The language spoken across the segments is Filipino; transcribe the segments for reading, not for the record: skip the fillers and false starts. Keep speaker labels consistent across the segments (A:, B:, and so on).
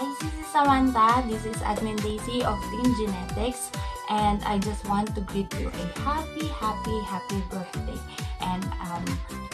A: Hi, this is Samantha. This is Admin Daisy of Team Genetics, and I just want to greet you a happy birthday. And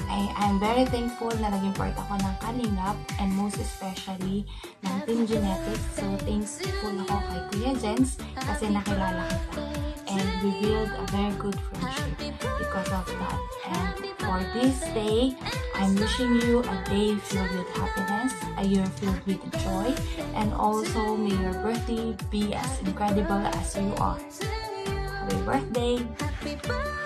A: I'm very thankful na naging part ako ng Kalingap, and most especially ng Team Genetics. So thankful ako kay Kuya Jens kasi nakilala kita. And we build a very good friendship because of that. And for this day, I'm wishing you a day filled with happiness, a year filled with joy, and also may your birthday be as incredible as you are. Happy birthday!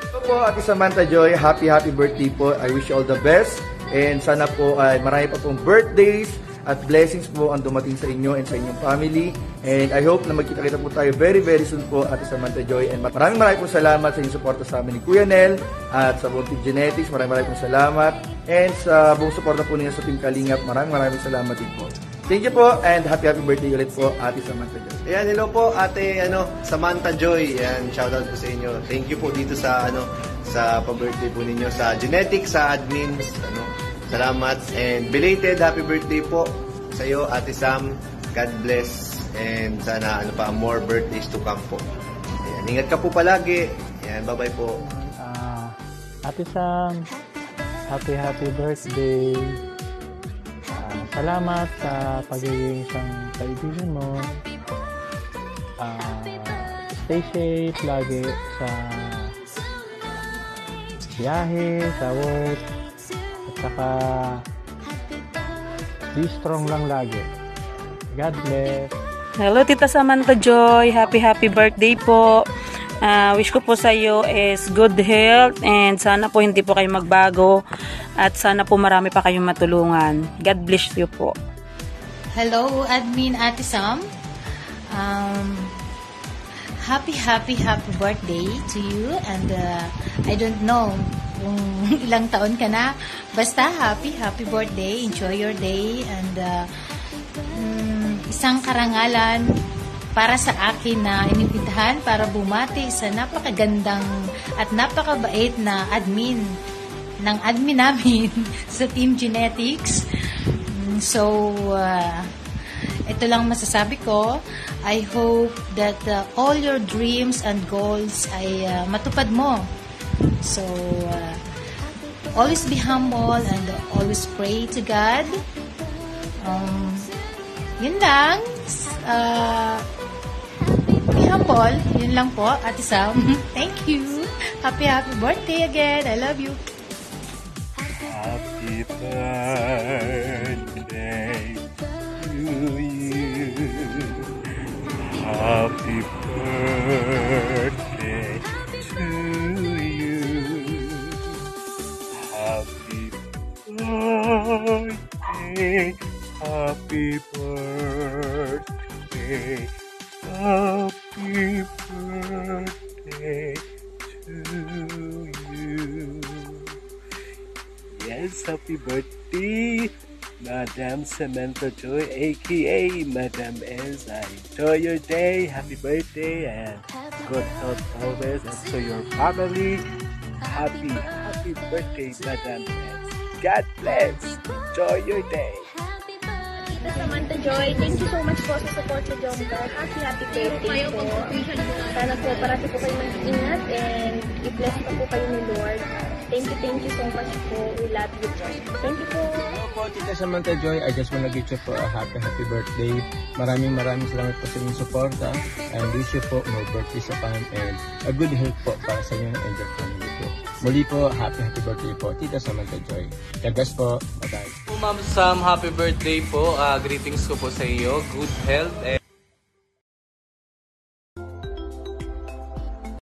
B: Ito po, Ate Samantha Joy, happy birthday po. I wish you all the best. And sana po ay marami pa pong birthdays at blessings po ang dumating sa inyo and sa inyong family. And I hope na magkita-kita po tayo very soon po, Ate Samantha Joy. And maraming po salamat sa inyong suporta sa amin ni Kuya Nel at sa buong Team Genetics. Maraming po salamat. And sa buong suporta po ninyo sa Team Kalingap, maraming salamat din po. Thank you po and happy birthday ulit po, Ate Samantha Joy.
C: Ayan, hello po, Ate Samantha Joy. Ayan, shoutout po sa inyo. Thank you po dito sa sa pa-birthday po ninyo sa Genetics, sa admins. Salamat and belated happy birthday po sa iyo, Ate Sam. God bless and sana pa more birthdays to come po. Ayan, ingat ka po palagi. Ayan, bye-bye po.
D: Ate Sam, happy birthday. Salamat sa pagiging isang kaibigan mo. Stay safe lagi sa biyahe, sa work. At saka be strong lang lagi. God bless.
E: Hello Tita Samantha Joy, happy birthday po. Wish ko po sa iyo is good health and sana po hindi po kayo magbago at sana po marami pa kayong matulungan. God bless you po.
F: Hello Admin Ate Sam. Happy birthday to you and I don't know kung ilang taon ka na. Basta happy birthday. Enjoy your day and isang karangalan para sa akin na inibitahan para bumati sa napakagandang at napakabait na admin ng admin namin sa Team Genetics. So, ito lang masasabi ko. I hope that all your dreams and goals ay matupad mo. So, always be humble and always pray to God. Yun lang. Be humble. Yun lang po, Ate Sam. Thank you. Happy birthday again. I love you.
G: Happy birthday to you. Happy birthday to you. Happy birthday. Happy birthday. Happy birthday to you. Yes, happy birthday, Madam Samantha Joy, aka Madam S. Enjoy your day. Happy birthday and good health always, and to your family. Happy birthday, Madam S. God bless. Enjoy your day.
H: Samantha Joy, thank you so much po sa support sa Jomcar. Happy birthday po. Sana po parati po kayo mag-ingat and i-bless pa po kayo ni Lord. Thank you so much po. We love you po. Thank you po.
D: Hello po, Tita Samantha Joy. I just wanna wish you po a happy birthday. Maraming salamat po sa inyong suporta. And wish you po more birthdays sa time and a good health po para sa inyo and your family po. Muli po, happy birthday po, Tita Samantha Joy. Tagas po. Bye-bye.
I: Ma'am Sam, happy birthday po. Greetings ko po sa iyo. Good health and